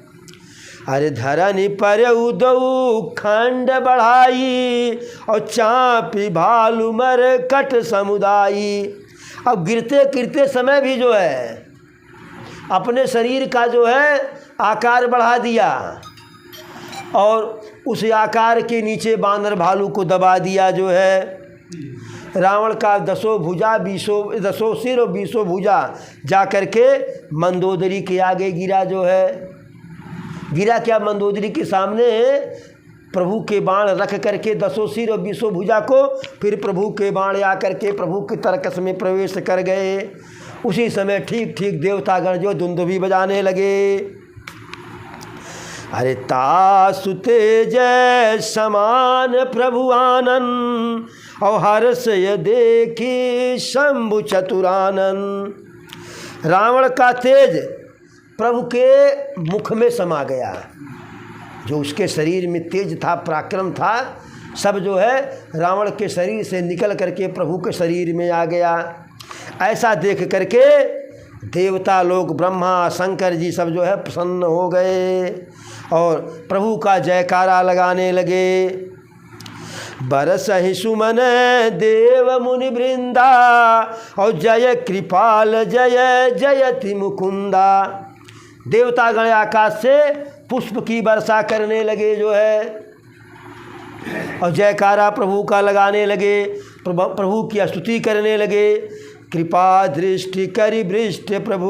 अरे धरनी पर उदऊ खंड बढ़ाई, और चापी भालू मर कट समुदायी। अब गिरते गिरते समय भी जो है अपने शरीर का जो है आकार बढ़ा दिया, और उस आकार के नीचे बानर भालू को दबा दिया जो है। रावण का 10 भुजा 10 सिर और 20 भुजा जा कर के मंदोदरी के आगे गिरा जो है। गिरा क्या, मंदोदरी के सामने प्रभु के बाण रख करके 10 सिर और 20 भुजा को, फिर प्रभु के बाण आकर के प्रभु के तरकस में प्रवेश कर गए। उसी समय ठीक ठीक देवतागण जो दुंदुभी बजाने लगे। अरे तासु तेज समान प्रभु आनंद, और हर्ष ये देखी शंभु चतुरानंद। रावण का तेज प्रभु के मुख में समा गया, जो उसके शरीर में तेज था, पराक्रम था, सब जो है रावण के शरीर से निकल करके प्रभु के शरीर में आ गया। ऐसा देख करके देवता लोग, ब्रह्मा शंकर जी सब जो है प्रसन्न हो गए और प्रभु का जयकारा लगाने लगे। बरसहि सुमन देव मुनि वृंदा, और जय कृपाल जय जयति मुकुंदा। देवतागण आकाश से पुष्प की वर्षा करने लगे जो है, और जयकारा प्रभु का लगाने लगे, प्रभु की स्तुति करने लगे। कृपा दृष्टि करि वृष्ट प्रभु,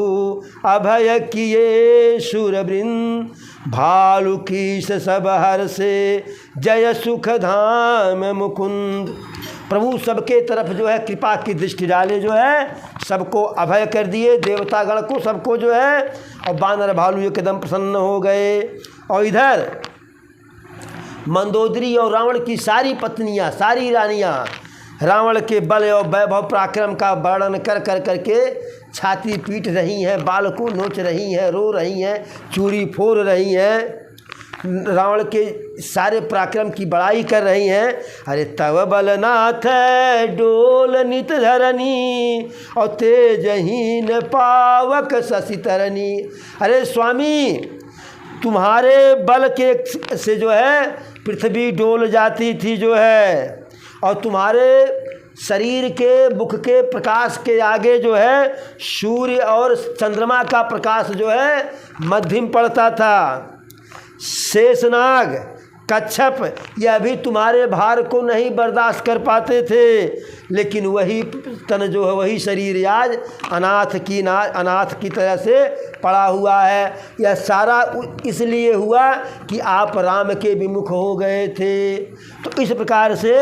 अभय किए शूरवृंद, भालू कीस सब हर से जय सुख धाम मुकुंद। प्रभु सबके तरफ जो है कृपा की दृष्टि डाले जो है, सबको अभय कर दिए, देवतागण को सबको जो है, और बानर भालू एकदम प्रसन्न हो गए। और इधर मंदोदरी और रावण की सारी पत्नियां, सारी रानियां रावण के बल और वैभव पराक्रम का वर्णन कर कर करके छाती पीट रही हैं, बाल को नोच रही हैं, रो रही हैं, चूड़ी फोड़ रही हैं, रावण के सारे पराक्रम की बड़ाई कर रही हैं। अरे तव बलनाथ डोल नित धरनी, और तेजहीन पावक शशि तरनी। अरे स्वामी, तुम्हारे बल के से जो है पृथ्वी डोल जाती थी जो है, और तुम्हारे शरीर के मुख के प्रकाश के आगे जो है सूर्य और चंद्रमा का प्रकाश जो है मध्यम पड़ता था। शेषनाग, कच्छप यह भी तुम्हारे भार को नहीं बर्दाश्त कर पाते थे, लेकिन वही तन जो है, वही शरीर आज अनाथ की तरह से पड़ा हुआ है। यह सारा इसलिए हुआ कि आप राम के विमुख हो गए थे। तो इस प्रकार से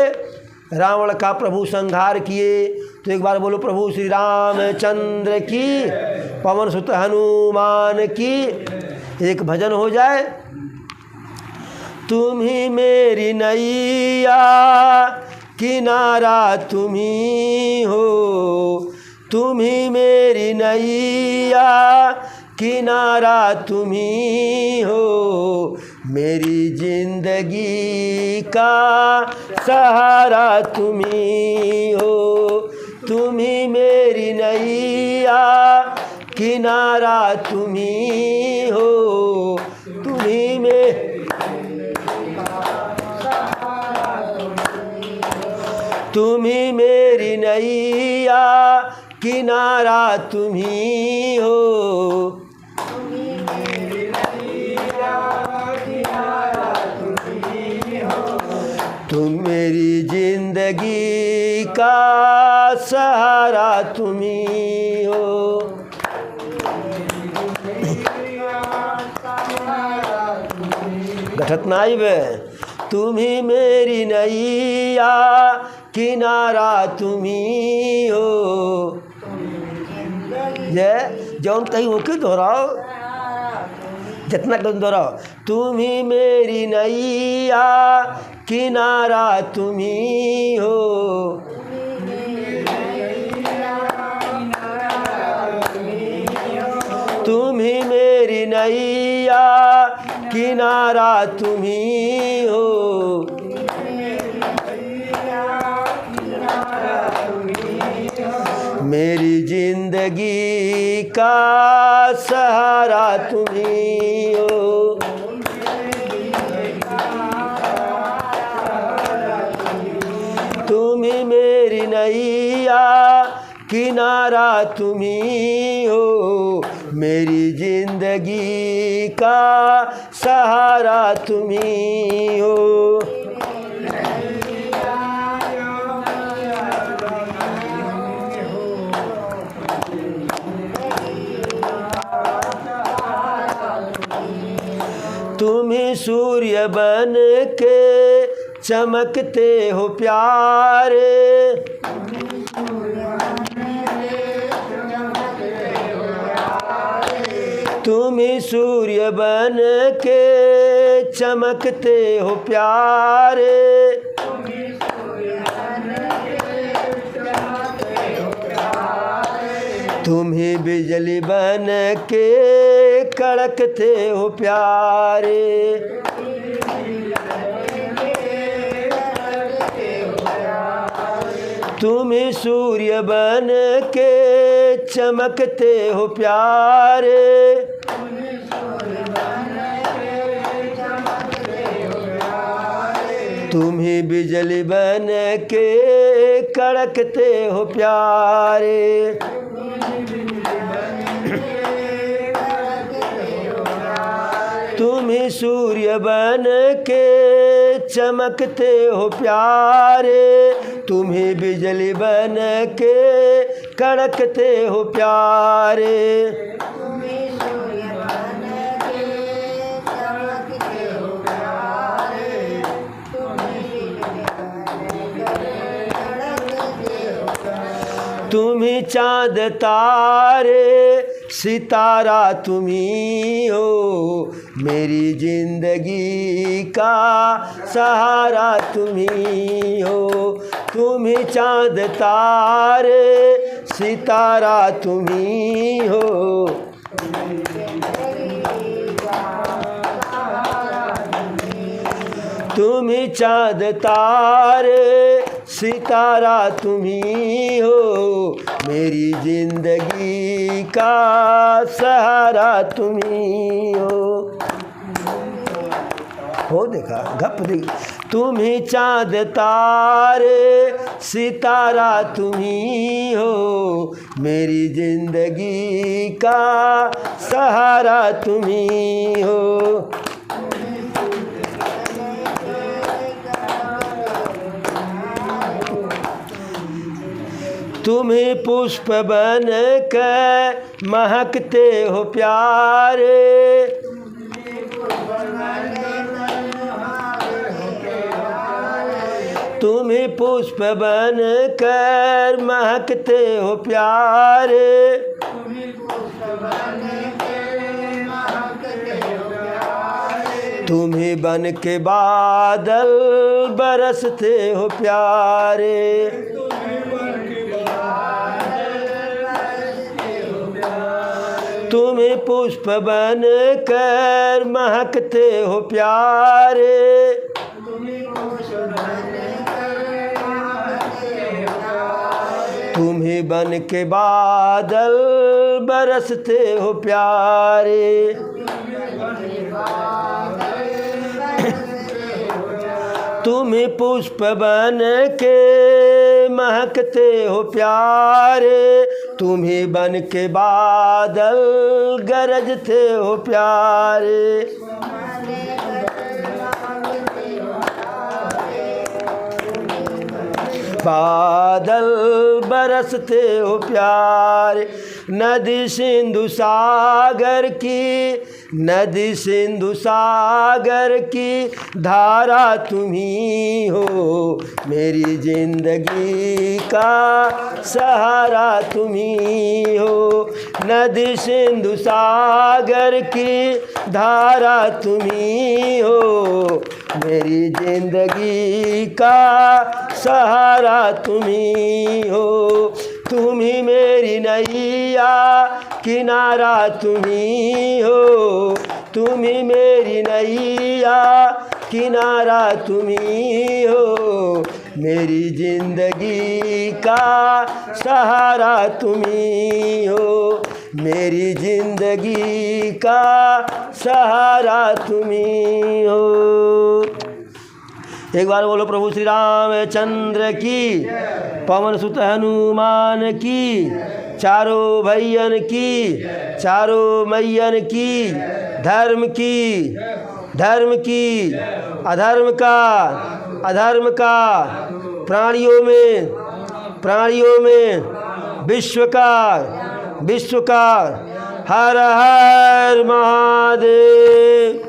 रावण का प्रभु संहार किए। तो एक बार बोलो प्रभु श्री रामचंद्र की, पवन सुत हनुमान की। एक भजन हो जाए। तुम ही मेरी नैया किनारा तुम ही हो, तुम ही मेरी नैया किनारा तुम ही हो, मेरी जिंदगी का सहारा तुम ही हो, तुम ही मेरी नैया किनारा तुम ही हो, तुम ही तुम ही मेरी नैया किनारा तुम ही हो, तुम मेरी जिंदगी का सहारा तुम ही हो। घटत नाई बे। तुम्ही मेरी नैया किनारा तुम्ही हो। जय जौन कहीं होके दोहराओ, जितना कहीं दोहराओ। तुम्ही मेरी नैया किनारा तुम्ही हो। तुम्ही मेरी नैया किनारा तुम्ही हो। मेरी जिंदगी का सहारा तुम्ही हो। तुम्ही मेरी नैया किनारा तुम्ही हो। मेरी जिंदगी का सहारा तुम्ही हो। तुम्ही सूर्य बन के चमकते हो प्यारे। तुम्ही सूर्य बन के चमकते हो प्यारे। तुम्ही बिजली बन के कड़कते हो प्यारे। तुम्ही सूर्य बन के चमकते हो प्यारे। तुम्ही बिजली बन के कड़कते हो प्यारे। तुम्ही सूर्य बन के चमकते हो प्यारे। तुम्ही बिजली बन के कड़कते हो प्यारे। तुम्ही चाँद तारे सितारा तुम्ही हो। मेरी जिंदगी का सहारा तुम्ही हो। तुम्ही चाँद तारे सितारा तुम्ही हो। तुम्ही चाँद तारे सितारा तुम्ही हो। मेरी जिंदगी का सहारा तुम्ही हो। देखा गप देखी। तुम्ही चाँद तारे सितारा तुम्ही हो। मेरी जिंदगी का सहारा तुम्ही हो। तुम्ही पुष्प बन के महकते हो प्यारे। तुम्ही पुष्प बन कर महकते हो प्यारे। तुम्ही बन के बादल बरसते हो प्यारे। तुम्ही पुष्प बन कर महकते हो प्यारे। तुम्ही बन के बादल बरसते हो प्यारे। तुम्ही पुष्प बन के महकते हो प्यारे। तुम्ही बन के बादल गरजते हो प्यारे। बादल बरसते हो प्यारे, नदी सिंधु सागर की, नदी सिंधु सागर की धारा तुम्ही हो, मेरी जिंदगी का सहारा तुम्ही हो। नदी सिंधु सागर की धारा तुम्ही हो, मेरी जिंदगी का सहारा तुम्ही हो। तुम ही मेरी नैया किनारा तुम्ही हो, तुम ही मेरी नैया किनारा तुम्ही हो, मेरी जिंदगी का सहारा तुम्ही हो, मेरी जिंदगी का सहारा तुम्ही हो। एक बार बोलो प्रभु श्री रामचंद्र की, पवन सुत हनुमान की, चारों भैयन की, चारों मैयन की, धर्म की, धर्म की, अधर्म का, प्राणियों में विश्व का, हर हर महादेव।